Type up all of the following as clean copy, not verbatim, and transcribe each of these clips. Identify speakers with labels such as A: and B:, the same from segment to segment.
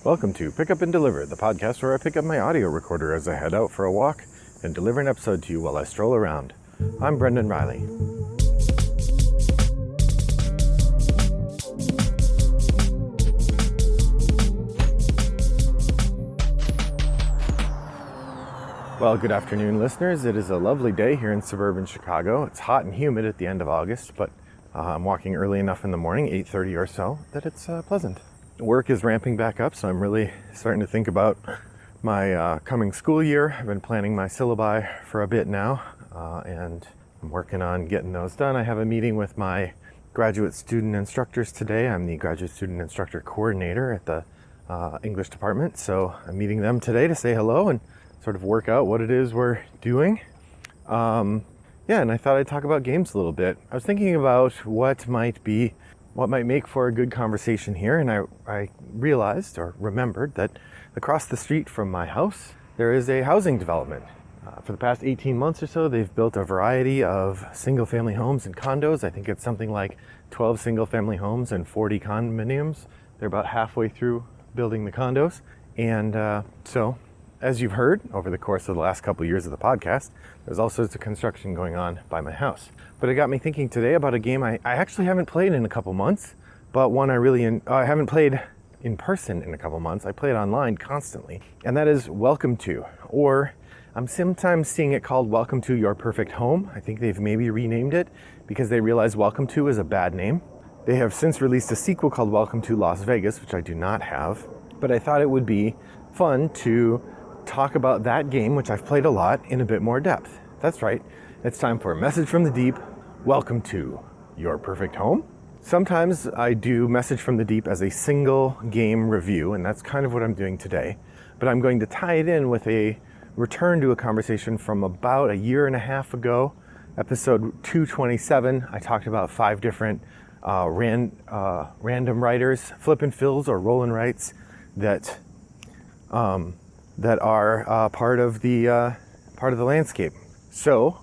A: Welcome to Pick Up and Deliver, the podcast where I pick up my audio recorder as I head out for a walk and deliver an episode to you while I stroll around. I'm Brendan Riley. Well, good afternoon, listeners. It is a lovely day here in suburban Chicago. It's hot and humid at the end of August, but I'm walking early enough in the morning, 8:30 or so, that it's pleasant. Work is ramping back up, so I'm really starting to think about my coming school year. I've been planning my syllabi for a bit now, and I'm working on getting those done. I have a meeting with my graduate student instructors today. I'm the graduate student instructor coordinator at the English department, so I'm meeting them today to say hello and sort of work out what it is we're doing. And I thought I'd talk about games a little bit. I was thinking about what might make for a good conversation here, and I realized or remembered that across the street from my house there is a housing development. For the past 18 months or so, they've built a variety of single-family homes and condos. I think it's something like 12 single-family homes and 40 condominiums. They're about halfway through building the condos, and so as you've heard over the course of the last couple of years of the podcast, there's all sorts of construction going on by my house. But it got me thinking today about a game I actually haven't played in a couple months, but one I haven't played in person in a couple months. I play it online constantly, and that is Welcome To, or I'm sometimes seeing it called Welcome To Your Perfect Home. I think they've maybe renamed it because they realize Welcome To is a bad name. They have since released a sequel called Welcome To Las Vegas, which I do not have, but I thought it would be fun to talk about that game, which I've played a lot, in a bit more depth. That's right, it's time for a message from the deep. Welcome to Your Perfect Home. Sometimes I do Message from the Deep as a single game review, and that's kind of what I'm doing today. But I'm going to tie it in with a return to a conversation from about a year and a half ago, episode 227. I talked about 5 different random writers, flip and fills or roll and writes that are part of the landscape. So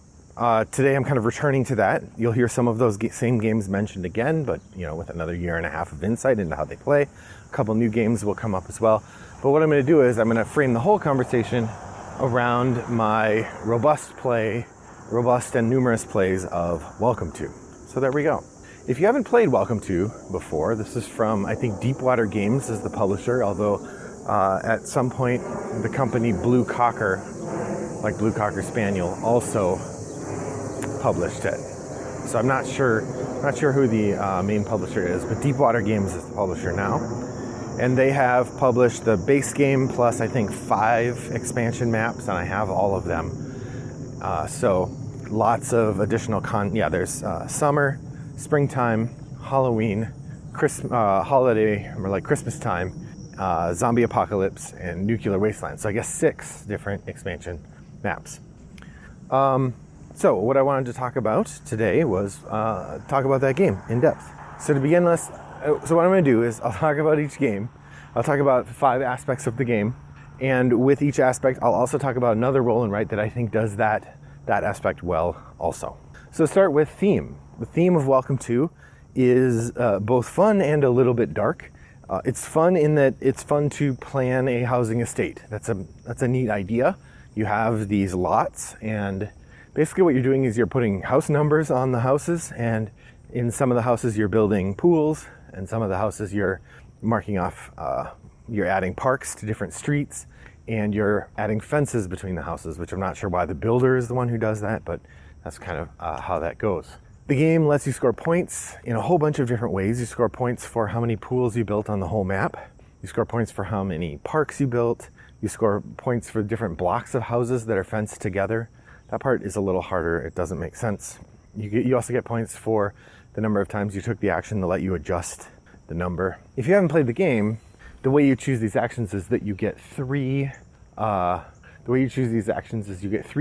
A: today I'm kind of returning to that. You'll hear some of those same games mentioned again, but with another year and a half of insight into how they play. A couple new games will come up as well. But what I'm going to do is I'm going to frame the whole conversation around my robust and numerous plays of Welcome To. So there we go. If you haven't played Welcome To before, this is from, I think, Deepwater Games is the publisher, although at some point the company Blue Cocker, like Blue Cocker Spaniel, also published it. So I'm not sure who the main publisher is, but Deepwater Games is the publisher now. And they have published the base game plus I think 5 expansion maps, and I have all of them. So lots of additional there's summer, springtime, Halloween, holiday, or like Christmas time, zombie apocalypse, and nuclear wasteland. So I guess 6 different expansion maps. So what I wanted to talk about today was talk about that game in depth. So to begin with, so what I'm going to do is I'll talk about each game. I'll talk about 5 aspects of the game, and with each aspect I'll also talk about another roll and write that I think does that aspect well also. So start with theme. The theme of Welcome To is both fun and a little bit dark. It's fun in that it's fun to plan a housing estate. That's a neat idea. You have these lots, and basically what you're doing is you're putting house numbers on the houses, and in some of the houses you're building pools, and some of the houses you're marking off, you're adding parks to different streets, and you're adding fences between the houses, which I'm not sure why the builder is the one who does that, but that's kind of how that goes. The game lets you score points in a whole bunch of different ways. You score points for how many pools you built on the whole map. You score points for how many parks you built. You score points for different blocks of houses that are fenced together. That part is a little harder. It doesn't make sense. You also get points for the number of times you took the action to let you adjust the number. If you haven't played the game, the way you choose these actions is that you get 3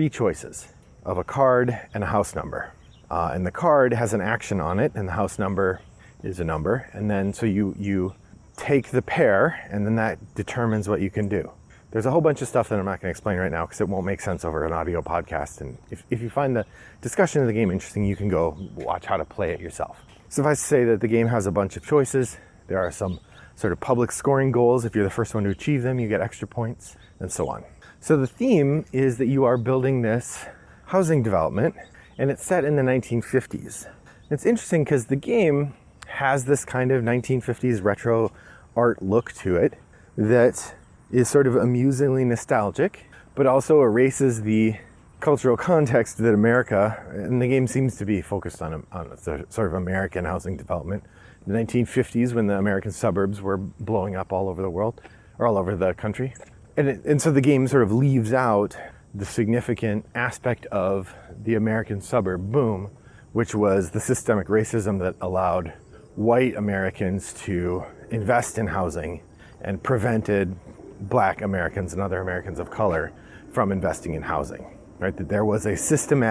A: choices of a card and a house number. And the card has an action on it, and the house number is a number. And then so you take the pair, and then that determines what you can do. There's a whole bunch of stuff that I'm not going to explain right now because it won't make sense over an audio podcast. And if you find the discussion of the game interesting, you can go watch how to play it yourself. Suffice to say that the game has a bunch of choices. There are some sort of public scoring goals. If you're the first one to achieve them, you get extra points, and so on. So the theme is that you are building this housing development, and it's set in the 1950s. It's interesting because the game has this kind of 1950s retro art look to it that is sort of amusingly nostalgic, but also erases the cultural context that America, and the game seems to be focused on a sort of American housing development. The 1950s, when the American suburbs were blowing up all over the world, or all over the country. And so the game sort of leaves out the significant aspect of the American suburb boom, which was the systemic racism that allowed white Americans to invest in housing and prevented black Americans and other Americans of color from investing in housing, right? That there was a system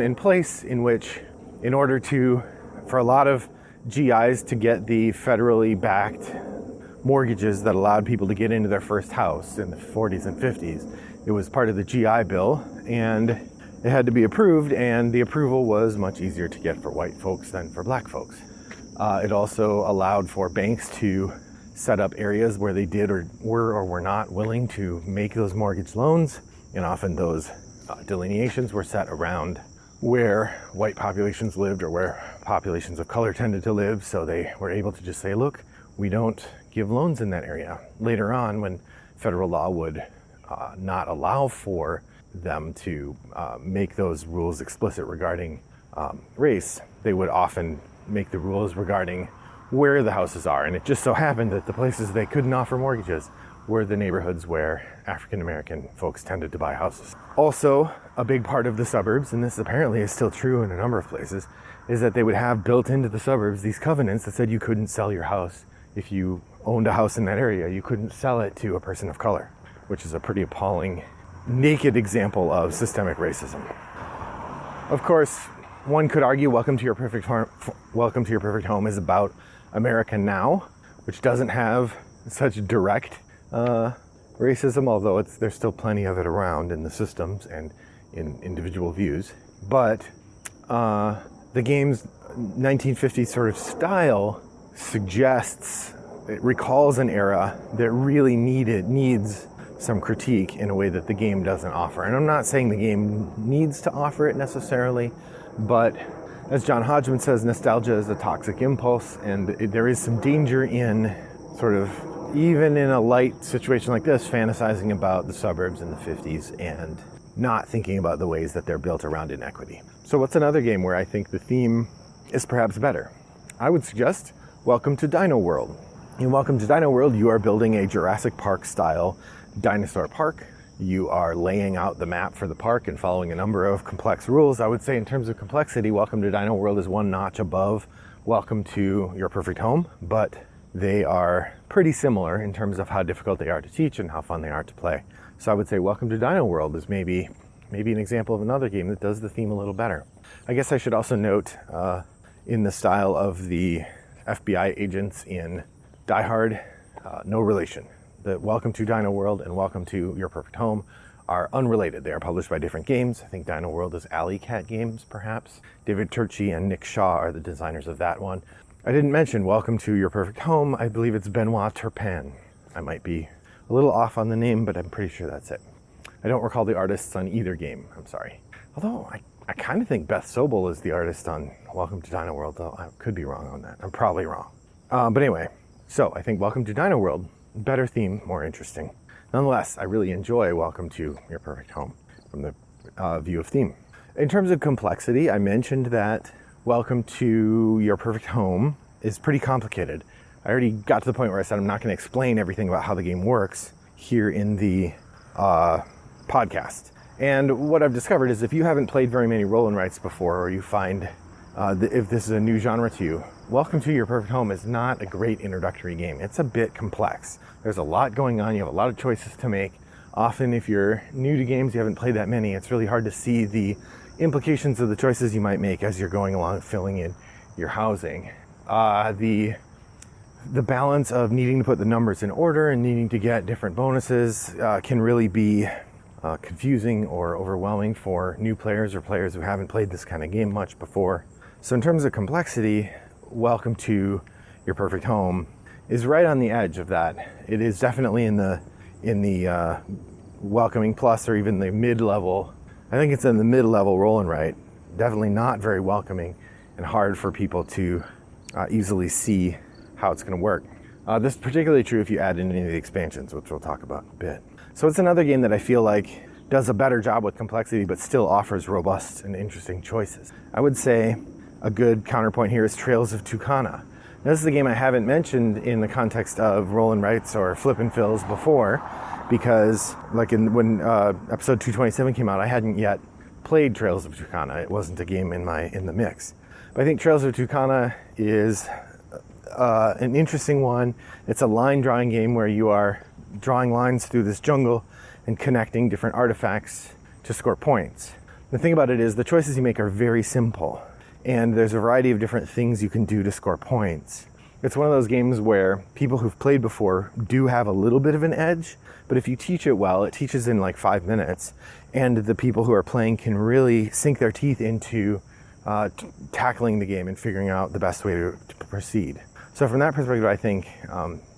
A: in place in which, in order for a lot of GIs to get the federally backed mortgages that allowed people to get into their first house in the 40s and 50s, it was part of the GI Bill, and it had to be approved, and the approval was much easier to get for white folks than for black folks. It also allowed for banks to set up areas where they did or were not willing to make those mortgage loans, and often those delineations were set around where white populations lived or where populations of color tended to live, so they were able to just say, look, we don't give loans in that area. Later on, when federal law would not allow for them to make those rules explicit regarding race, they would often make the rules regarding where the houses are. And it just so happened that the places they couldn't offer mortgages were the neighborhoods where African American folks tended to buy houses. Also, a big part of the suburbs, and this apparently is still true in a number of places, is that they would have built into the suburbs these covenants that said you couldn't sell your house. If you owned a house in that area, you couldn't sell it to a person of color, which is a pretty appalling, naked example of systemic racism. Of course, one could argue Welcome to Your Perfect Home is about America now, which doesn't have such direct racism, although there's still plenty of it around in the systems and in individual views. But the game's 1950s sort of style it recalls an era that really needs some critique in a way that the game doesn't offer. And I'm not saying the game needs to offer it necessarily, but as John Hodgman says, nostalgia is a toxic impulse, and there is some danger in sort of, even in a light situation like this, fantasizing about the suburbs in the 50s and not thinking about the ways that they're built around inequity. So what's another game where I think the theme is perhaps better? I would suggest Welcome to Dino World. In Welcome to Dino World, you are building a Jurassic Park style dinosaur park. You are laying out the map for the park and following a number of complex rules. I would say in terms of complexity, Welcome to Dino World is one notch above Welcome to Your Perfect Home, but they are pretty similar in terms of how difficult they are to teach and how fun they are to play. So I would say Welcome to Dino World is maybe an example of another game that does the theme a little better. I guess I should also note, in the style of the FBI agents in Die Hard, no relation. The Welcome to Dino World and Welcome to Your Perfect Home are unrelated. They are published by different games. I think Dino World is Alley Cat Games, perhaps. David Turczi and Nick Shaw are the designers of that one. I didn't mention Welcome to Your Perfect Home. I believe it's Benoit Turpin. I might be a little off on the name, but I'm pretty sure that's it. I don't recall the artists on either game. I'm sorry. Although I kind of think Beth Sobel is the artist on Welcome to Dino World, though I could be wrong on that. I'm probably wrong. But anyway, so I think Welcome to Dino World, better theme, more interesting. Nonetheless, I really enjoy Welcome to Your Perfect Home from the view of theme. In terms of complexity, I mentioned that Welcome to Your Perfect Home is pretty complicated. I already got to the point where I said I'm not going to explain everything about how the game works here in the podcast. And what I've discovered is if you haven't played very many roll and writes before, or you find if this is a new genre to you, Welcome to Your Perfect Home is not a great introductory game. It's a bit complex. There's a lot going on. You have a lot of choices to make. Often if you're new to games, you haven't played that many, it's really hard to see the implications of the choices you might make as you're going along filling in your housing. The balance of needing to put the numbers in order and needing to get different bonuses can really be confusing or overwhelming for new players or players who haven't played this kind of game much before. So in terms of complexity, Welcome to Your Perfect Home, is right on the edge of that. It is definitely in the welcoming plus, or even the mid-level. I think it's in the mid-level roll and write. Definitely not very welcoming and hard for people to easily see how it's going to work. This is particularly true if you add in any of the expansions, which we'll talk about in a bit. So it's another game that I feel like does a better job with complexity, but still offers robust and interesting choices. I would say a good counterpoint here is Trails of Tucana. Now, this is a game I haven't mentioned in the context of roll and writes or flip and fills before, because like when episode 227 came out, I hadn't yet played Trails of Tucana. It wasn't a game in the mix. But I think Trails of Tucana is an interesting one. It's a line drawing game where you are drawing lines through this jungle and connecting different artifacts to score points. The thing about it is the choices you make are very simple, and there's a variety of different things you can do to score points. It's one of those games where people who've played before do have a little bit of an edge, but if you teach it well, it teaches in like 5 minutes, and the people who are playing can really sink their teeth into tackling the game and figuring out the best way to proceed. So from that perspective, I think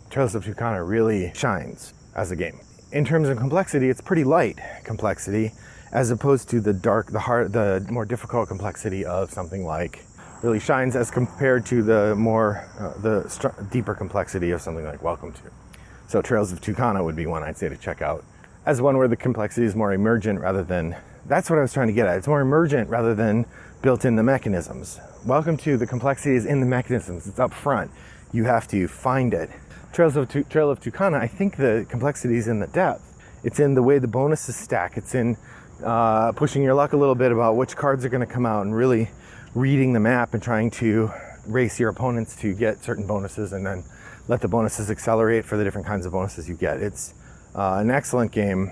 A: Trails of Tucana really shines as a game. In terms of complexity, it's pretty light complexity, as opposed to the more difficult complexity of something like really shines as compared to the deeper complexity of something like Welcome to. So Trails of Tucana would be one I'd say to check out as one where the complexity is more emergent rather than, that's what I was trying to get at. It's more emergent rather than built in the mechanisms. Welcome to, the complexity is in the mechanisms. It's up front. You have to find it. Trail of Tucana, I think the complexity is in the depth. It's in the way the bonuses stack. It's in pushing your luck a little bit about which cards are going to come out, and really reading the map and trying to race your opponents to get certain bonuses, and then let the bonuses accelerate for the different kinds of bonuses you get. It's an excellent game,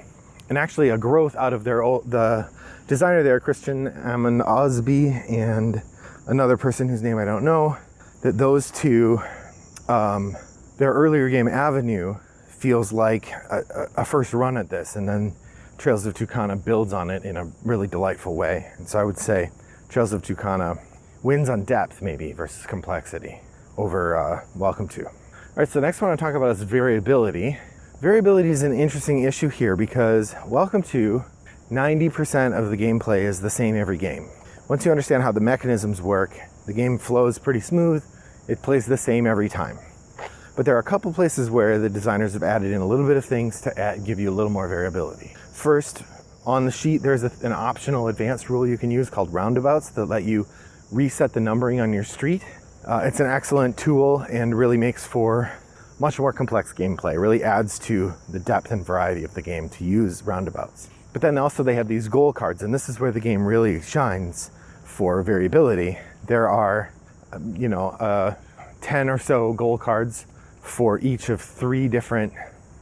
A: and actually a growth out of the designer there, Christian Amon Osby, and another person whose name I don't know, that those two, their earlier game Avenue feels like a first run at this, and then Trails of Tucana builds on it in a really delightful way. And so I would say Trails of Tucana wins on depth maybe versus complexity over Welcome to. All right, so the next one I want to talk about is variability. Variability is an interesting issue here because Welcome to, 90% of the gameplay is the same every game. Once you understand how the mechanisms work, the game flows pretty smooth. It plays the same every time. But there are a couple places where the designers have added in a little bit of things to give you a little more variability. First, on the sheet, there's an optional advanced rule you can use called roundabouts that let you reset the numbering on your street. It's an excellent tool and really makes for much more complex gameplay. It really adds to the depth and variety of the game to use roundabouts. But then also they have these goal cards, and this is where the game really shines for variability. There are, 10 or so goal cards for each of 3 different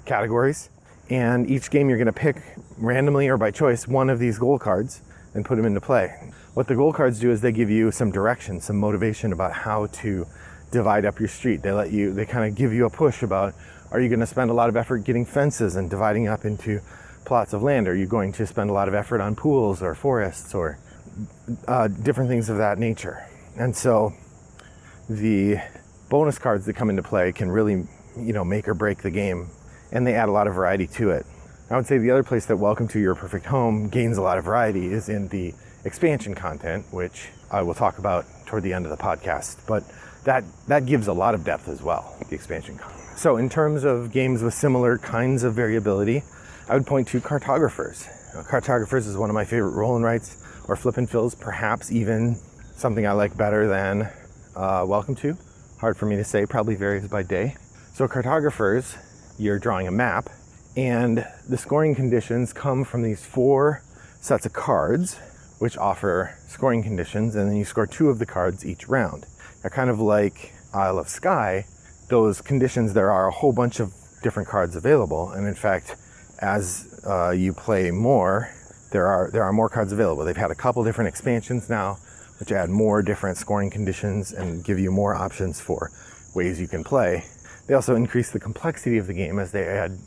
A: categories. And each game you're going to pick randomly or by choice one of these goal cards and put them into play. What the goal cards do is they give you some direction, some motivation about how to divide up your street. They kind of give you a push about, are you going to spend a lot of effort getting fences and dividing up into plots of land? Are you going to spend a lot of effort on pools or forests or different things of that nature? And so the bonus cards that come into play can really, make or break the game, and they add a lot of variety to it. I would say the other place that Welcome to Your Perfect Home gains a lot of variety is in the expansion content, which I will talk about toward the end of the podcast, but that gives a lot of depth as well, the expansion content. So in terms of games with similar kinds of variability, I would point to Cartographers. Cartographers is one of my favorite roll and writes or flip and fills, perhaps even something I like better than Welcome to. Hard for me to say, probably varies by day. So Cartographers, you're drawing a map, and the scoring conditions come from these 4 sets of cards, which offer scoring conditions, and then you score 2 of the cards each round. Now, kind of like Isle of Skye, those conditions, there are a whole bunch of different cards available, and in fact, as you play more, there are more cards available. They've had a couple different expansions now, which add more different scoring conditions and give you more options for ways you can play. They also increase the complexity of the game as they add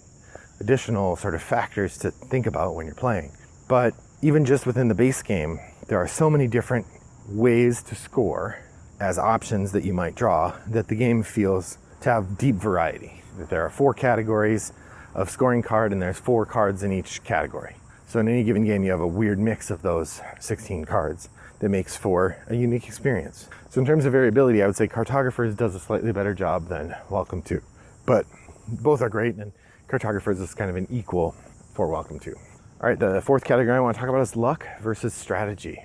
A: additional sort of factors to think about when you're playing. But even just within the base game, there are so many different ways to score as options that you might draw, that the game feels to have deep variety. That there are 4 categories of scoring card, and there's 4 cards in each category. So in any given game, you have a weird mix of those 16 cards that makes for a unique experience. So in terms of variability, I would say Cartographers does a slightly better job than Welcome To. But both are great, and Cartographers is kind of an equal for Welcome To. All right, the 4th category I want to talk about is luck versus strategy.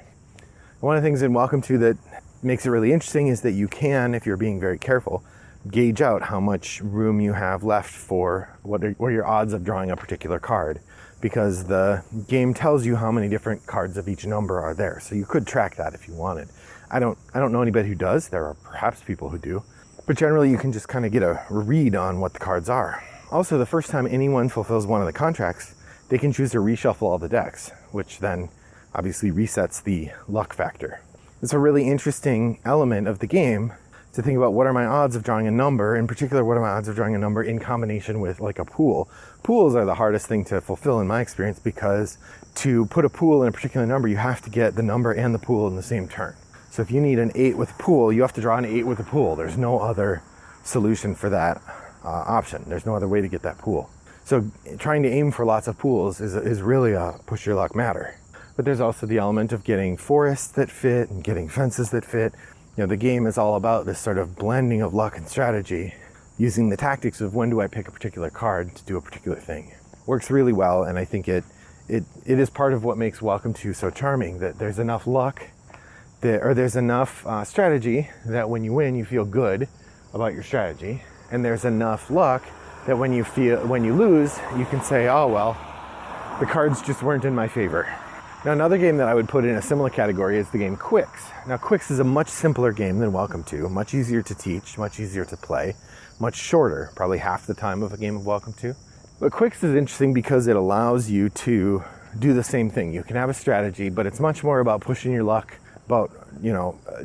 A: One of the things in Welcome To that makes it really interesting is that you can, if you're being very careful, gauge out how much room you have left for what are your odds of drawing a particular card, because the game tells you how many different cards of each number are there. So you could track that if you wanted. I don't know anybody who does. There are perhaps people who do, but generally you can just kind of get a read on what the cards are. Also, the first time anyone fulfills one of the contracts, they can choose to reshuffle all the decks, which then obviously resets the luck factor. It's a really interesting element of the game to think about what are my odds of drawing a number, in particular, what are my odds of drawing a number in combination with like a pool. Pools are the hardest thing to fulfill in my experience, because to put a pool in a particular number, you have to get the number and the pool in the same turn. So if you need an 8 with a pool, you have to draw an 8 with a pool. There's no other solution for that option. There's no other way to get that pool. So trying to aim for lots of pools is really a push your luck matter. But there's also the element of getting forests that fit and getting fences that fit. You know, the game is all about this sort of blending of luck and strategy, using the tactics of when do I pick a particular card to do a particular thing. Works really well, and I think it is part of what makes Welcome To so charming, that there's enough luck, there's enough strategy that when you win, you feel good about your strategy, and there's enough luck that when you lose, you can say, oh well, the cards just weren't in my favor. Now, another game that I would put in a similar category is the game Quicks. Now, Quicks is a much simpler game than Welcome To, much easier to teach, much easier to play, much shorter, probably half the time of a game of Welcome To. But Quicks is interesting because it allows you to do the same thing. You can have a strategy, but it's much more about pushing your luck, about,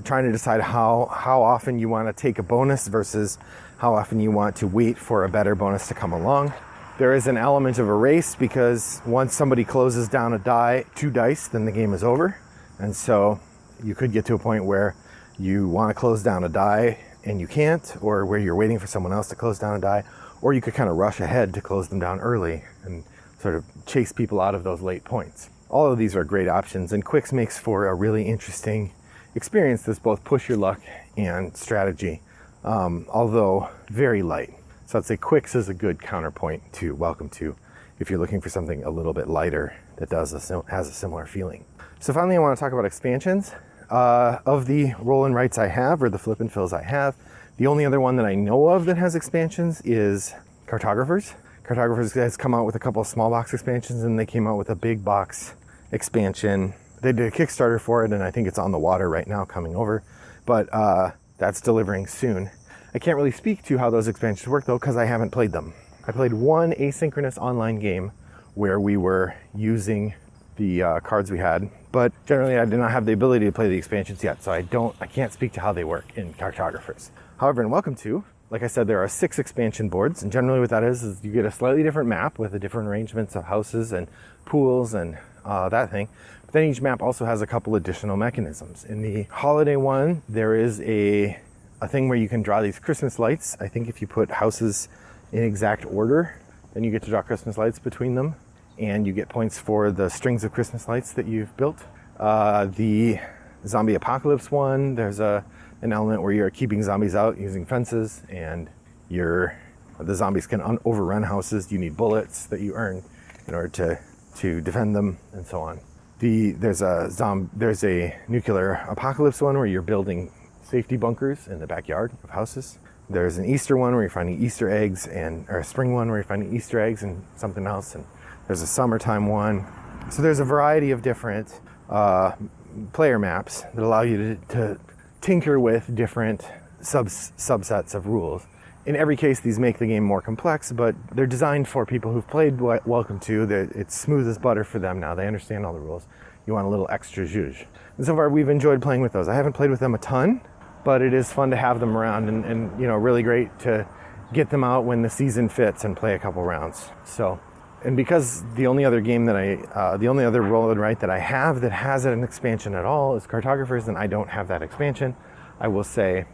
A: trying to decide how often you want to take a bonus versus how often you want to wait for a better bonus to come along. There is an element of a race, because once somebody closes down 2 dice, then the game is over. And so you could get to a point where you want to close down a die and you can't, or where you're waiting for someone else to close down a die, or you could kind of rush ahead to close them down early and sort of chase people out of those late points. All of these are great options, and Quicks makes for a really interesting experience that's both push your luck and strategy, although very light. So I'd say Quicks is a good counterpoint to Welcome To if you're looking for something a little bit lighter that has a similar feeling. So finally, I want to talk about expansions. Of the roll and writes I have, or the flip and fills I have, the only other one that I know of that has expansions is Cartographers. Cartographers has come out with a couple of small box expansions, and they came out with a big box expansion. They did a Kickstarter for it, and I think it's on the water right now coming over, but that's delivering soon. I can't really speak to how those expansions work, though, because I haven't played them. I played one asynchronous online game where we were using the cards we had, but generally I did not have the ability to play the expansions yet, so I can't speak to how they work in Cartographers. However, in Welcome To, like I said, there are 6 expansion boards, and generally what that is you get a slightly different map with the different arrangements of houses and pools and that thing. But then each map also has a couple additional mechanisms. In the holiday one, there is a thing where you can draw these Christmas lights. I think if you put houses in exact order, then you get to draw Christmas lights between them, and you get points for the strings of Christmas lights that you've built. The zombie apocalypse one, there's an element where you're keeping zombies out using fences, and the zombies can overrun houses. You need bullets that you earn in order to defend them, and so on. There's a nuclear apocalypse one where you're building safety bunkers in the backyard of houses. There's an Easter one where you're finding Easter eggs, or a spring one where you're finding Easter eggs and something else, and there's a summertime one. So there's a variety of different player maps that allow you to tinker with different subsets of rules. In every case, these make the game more complex, but they're designed for people who've played Welcome To. It's smooth as butter for them now. They understand all the rules. You want a little extra zhuzh. And so far, we've enjoyed playing with those. I haven't played with them a ton, but it is fun to have them around, and really great to get them out when the season fits and play a couple rounds. So, and because the only other roll and write that I have that has an expansion at all is Cartographers, and I don't have that expansion, I will say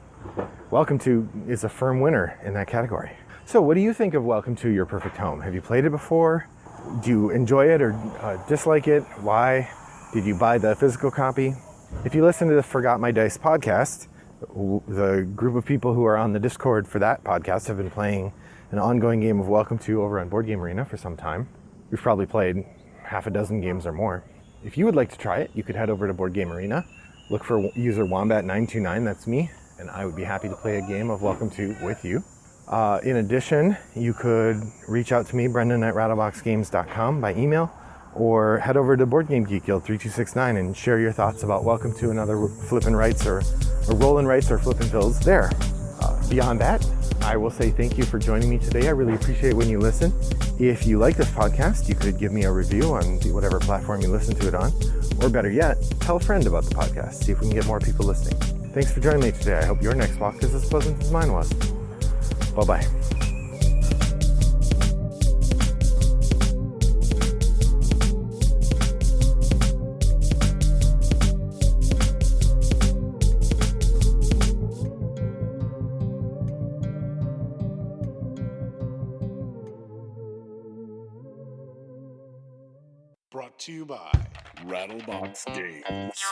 A: Welcome to is a firm winner in that category. So what do you think of Welcome to Your Perfect Home? Have you played it before? Do you enjoy it or dislike it? Why? Did you buy the physical copy? If you listen to the Forgot My Dice podcast, the group of people who are on the Discord for that podcast have been playing an ongoing game of Welcome to over on Board Game Arena for some time. We've probably played half a dozen games or more. If you would like to try it, you could head over to Board Game Arena, look for user Wombat929, that's me, and I would be happy to play a game of Welcome to with you. In addition, you could reach out to me, Brendan at rattleboxgames.com by email, or head over to Board Game Geek Guild 3269 and share your thoughts about Welcome to another Flippin' Rights or Rollin' Rights or Flippin' Pills there. Beyond that, I will say thank you for joining me today. I really appreciate when you listen. If you like this podcast, you could give me a review on whatever platform you listen to it on, or better yet, tell a friend about the podcast. See if we can get more people listening. Thanks for joining me today. I hope your next walk is as pleasant as mine was. Bye-bye.
B: Brought to you by Rattlebox Games.